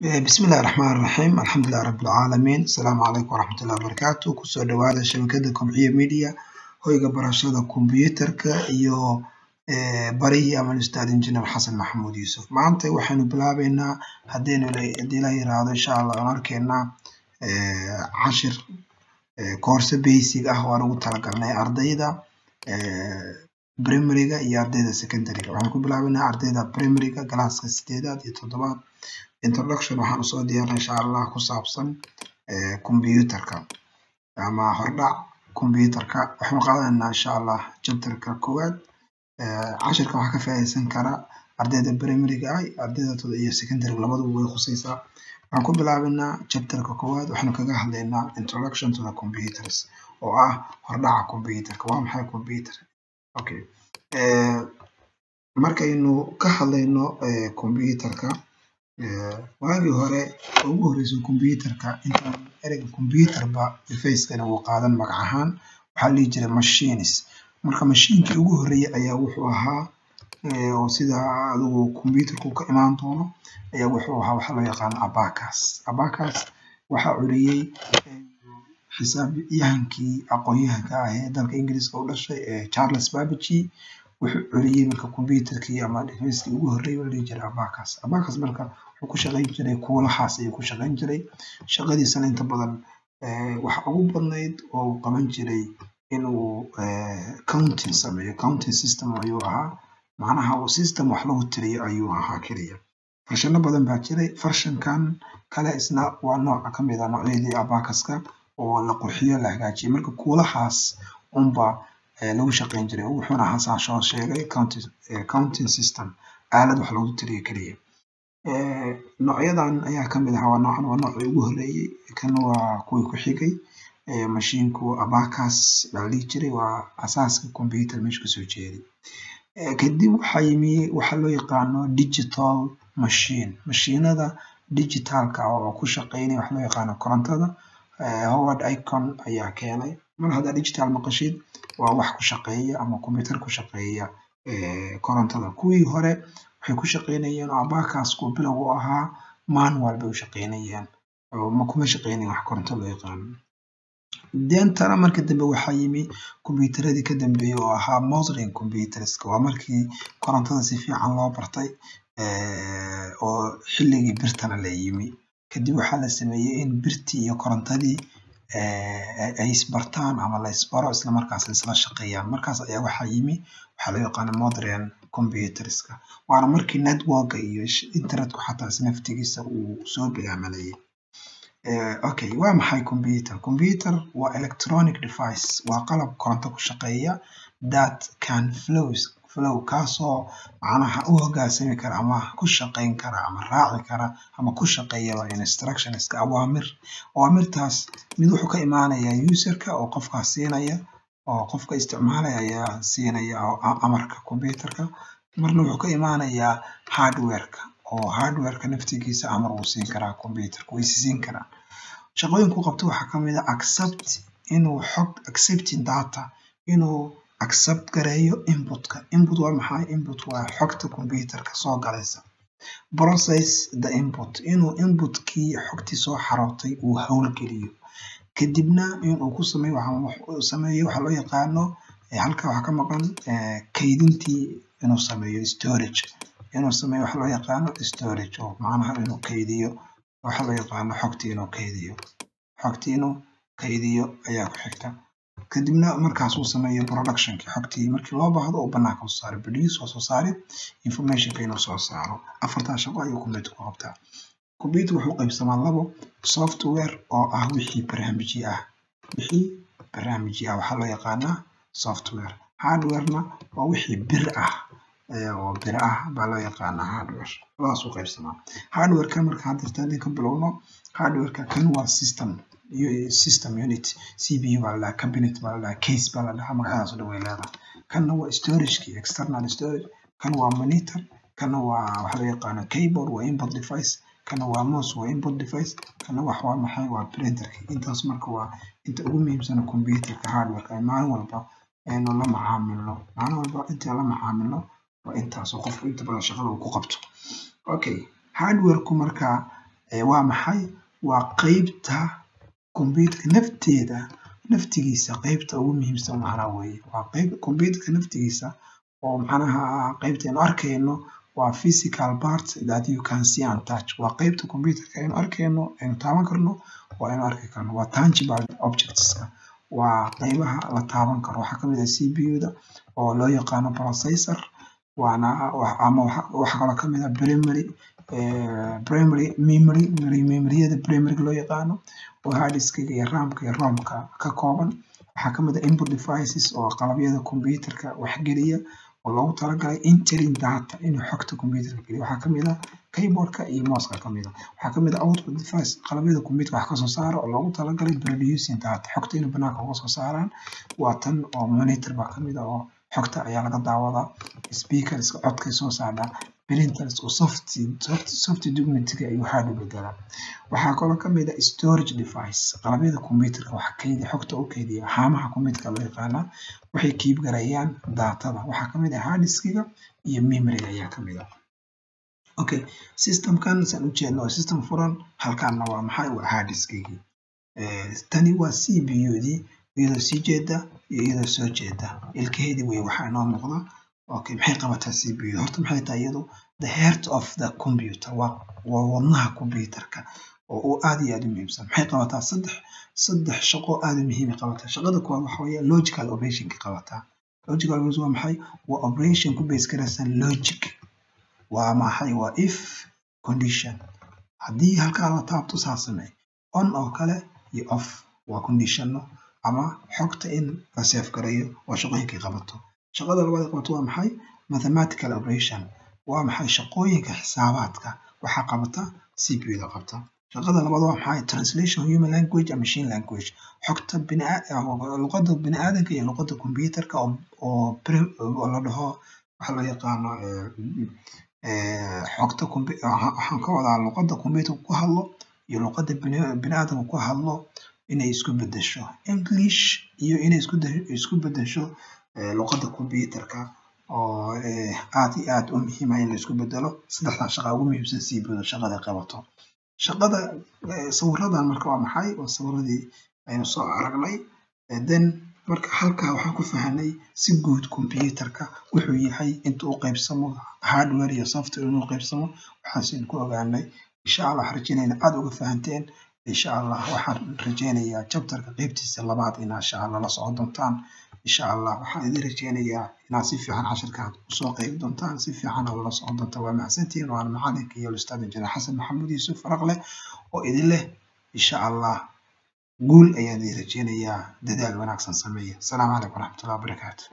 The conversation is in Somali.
بسم الله الرحمن الرحيم الحمد لله رب العالمين السلام عليكم ورحمة الله وبركاته كسو دوادا شبكة كومبية ميديا هويغا براشادة كمبيوتركا iyo barihi ama ustaad injineer Xasan Maxamuud Yuusuf maanta waxaanu bilaabeynaa hadii la yiraahdo insha Allah aan arkeena cashir course basic ah oo ugu talagalnay ardayda primary-ga iyo ardayda secondary-ga waxaan ku bilaabeynaa ardayda primary-ga galaaska 8aad iyo 7aad introduction waxaan soo diyaarnay insha Allah ku saabsan computerka ama hordhac computerka waxaan qaadanaynaa insha Allah chapterka koowaad cashirka waxa ka faa'iideysan kara ardayda primary-ga ardayda iyo secondary labaduba way khusaysaa waxaan ku bilaabeynaa chapterka koowaad waxaan kaga hadlaynaa introduction to the computers oo ah hordhaca computerka waa maxay computer okay markaynu ka hadlayno computerka waagii hore ugu horreysay computerka intaan ereyga computer ba face-kana uu qaadan magac ahaan waxa la jiray machines marka machine-kii ugu horreeyay ayaa wuxuu ahaa oo sida adigu computerku ka imaan doono ayaa wuxuu ahaa waxa loo yaqaan abacus waxa uriyay xisaabiyahankii aqoonyahanka ah ee dalka Ingiriiska u dhashay Charles Babbage wuxuu uriyay marka computerkii ama device-kii ugu horreeyay la jiray abacus marka wuxuu ku shaqeyn jiray kuulahaas ayuu ku shaqeyn jiray shaqadiisana inta badan waxa ugu badnayd oo qaban jiray inuu counting sameeyo counting system ayuu ahaa macnaha oo system wax lagu tiriyo ayuu ahaa kaliya farshano badan baa jiray farshankan kale isna waa nooc ka mid ah noocyadii abacuska oo la qurxiyo la hagaajiyay marka kuulahaas unba lagu shaqeyn jiray wuxuuna ahaa soo sheegay counting system aalad wax lagu tiriyo kaliya noocyadan ayaa ka mid ah waa nooc ugu horreeyay kan waa kuwii ku xigay machine-ku abacus la jiray waa asaaska computer meesha ka soo jeeday kadib waxa loo yaqaano digital mashiinada digitalka oo ku shaqeynaya wax loo yaqaano korontada Howard Icon ayaa keenay mar hada digital maqashid waa wax ku shaqeeya ama computer ku shaqeeya korontada kuwii hore waxay ku shaqeynayeen abacus ku bilow u ahaa manual bay u shaqeynayeen oo ma kuma shaqeynayeen wax koronto loo yaqaan deentana markii dambe waxa yimi computeradii ka dambeeyay oo ahaa modern computers waa markii korontada si fiican loo bartay oo xilligii birtana la yimi kadib waxa la sameeyay in birtii iyo korontadii ay isbartaan ama la isbaro isla markaas isla shaqeeyaan markaas ayaa waxa yimi waxa loo yaqaan modern computerska waana markii network iyo internetku xataa naftigiisa uu soo bilaabanayay okay waa maxay computer waa electronic device waa qalab koronto ku shaqeeya that can flow kaasoo macnaha u hoggaansami kara ama ku shaqeyn kara ama raaci kara ama ku shaqeeya instructions awaamirtaas mid wuxuu ka imaanayaa userka oo qofka siinaya oo qofka isticmaalaya ayaa siinaya amarka computerka marna wuxuu ka imaanayaa hardware-ka naftigiisa amar uu siin karaa computerka way siin karaan shaqooyinku qabto waxa ka mid ah accepting data inuu accept gareeyo input waa maxay input waa xogta computerka soo galaysa process the input inuu inputkii xogtii soo xarootay uu hawl geliyo kadibna inuu ku sameeyo waxa loo yaqaano halka waxa ka maqan kaydintii inuu sameeyo storage waxa loo yaqaano storage oo macnaha inuu kaydiyo waxa loo yaqaano xogtii inuu kaydiyo ayaa ku xigta kadibna markaas uu sameeyo production-kii xogtii markii loo baahdo oo banaanka soo saaro produce soo saarid information inuu soo saaro afarta shaqo ayuu computer ku qabtaa computer wuxuu qaybsamaa labo software oo ah wixii barnaamijyo waxa loo yaqaanaa software hardware-na waa wixii bir ah baa loo yaqaanaa hardware labadaas u qaybsamaa hardware-ka marka hadda ka bilowno hardware-ka kan waa system unit CPU baa la cabinet baa la case baa la dhahaa magacaas oo way leedahay kanna waa storage-kii external storage kan waa monitor kana waa waxa loo yaqaano keyboard waa input device kana waa mouse waa input device kana waa maxay waa printer-ka intaas marka waa inta ugu muhiimsan computerka hardware-ka maalin walba inta la macaamilo waa intaas oo qofku inta badan shaqada uu ku qabto okay hardware-ku marka waa maxay waa qaybta computerka naftigiisa qaybta ugu muhiimsan macnaha weeye waa qayb computerka naftigiisa oo macnaha qaybta aynu arkayno waa physical part that you can see and touch waa qaybta computerka aynu arkayno aynu taaban karno waa aynu arki karno waa tangible objectska waa qaybaha la taaban karo waxaa kamid ah CPU-da oo loo yaqaano processor waana ama waxa kale kamid ah primary memory-yada primary loo yaqaano oo hard disk-ga iyo RAM-ka iyo ROM-ka ka kooban waxaa kamid ah input devices oo qalabyada computerka wax geliya oo loogu talagalay entering data inuu xogta computerka geliyo waxaa kamid ah keyboardka iyo mouse-ka kamid ah waxaa kamid ah output device qalabyada computerka wax kasoo saara oo loogu talagalay producing data xogta inuu banaanka uga soo saaraan waa tan oo monitor baa kamid ah oo xogta ayaa laga daawadaa speakerska codkay soo saardaa printers oo soft document-ga ayuu hard u bedelaa waxaa kaloo kamid ah storage device qalabyada computerka waxa kaydiya xogta u kaydiya haamaha computerka loo yaqaanaa waxay keep garayaan datada waxaa kamid ah hard disk-ga iyo memory ayaa kamid ah okay systemkan san u jeedno waa system furan halkaana waa maxay waa hard disk-gii tani waa CPU-dii iyadoo sii jeeda iyo iyadoo soo jeeda ilkaheedii wey waxaa inoo muuqda okay maxay qabataa CPU horta maxay tahay iyadu the heart of the computer waa wadnaha computerka oo uu aad iyo aad u muhiimsan maxay qabataa saddex shaqo aad u muhiim qabataa shaqada koowaad waxa weeye logical operation ka qabataa logical operation waa maxay waa operation ku base garaysan logic waa maxay waa if condition haddii halkaa la taabto saa samee on oo kale iyo off waa conditionno ama xogta in la save gareeyo waa shaqooyinkay qabato shaqada labaad qabato waa maxay mathematical operation waa maxay shaqooyinka xisaabaadka waxaa qabata CPU-da qabta shaqada labaad waa maxay translation human language and machine language xogta luqadda bini'aadanka iyo luqadda computerka oo la dhaho waxa loo yaqaano xogta waxaan ka wadaa luqadda computerka ku hadlo iyo luqadda bini'aadanka ku hadlo inay isku bedesho English iyo inay isku bedesho luqadda computerka oo aad iyo aad u muhiim ah in la isku bedelo saddexda shaqo ugu muhiimsan CPU-da shaqada qabato shaqada sawiradan marka waa maxay waa sawiradii aynu soo aragnay then marka halkaa waxaan ku fahanay si guud computerka wuxuu yahay inta uu qaybsamo hardware iyo software inuu qaybsamo waxaan ku ogaanay insha Allah rajaynayna aad uga fahanteen insha Allah waxaan rajaynayaa chapterka qaybtiisa labaad in insha Allah la socon doontaan insha Allah waxaan idin rajaynayaa inaad si fiican casharka u soo qayb doontaan si fiican oo la socon doontaan waa mahadsantiin waan macalinka iyo ustaad injineer Xasan Maxamuud Yuusuf Faraqle oo idin leh insha Allah guul ayaan idin rajaynayaa dadaal wanaagsan sameeya. Assalaamu calaykum waraxmatullaahi wabarakaatuh.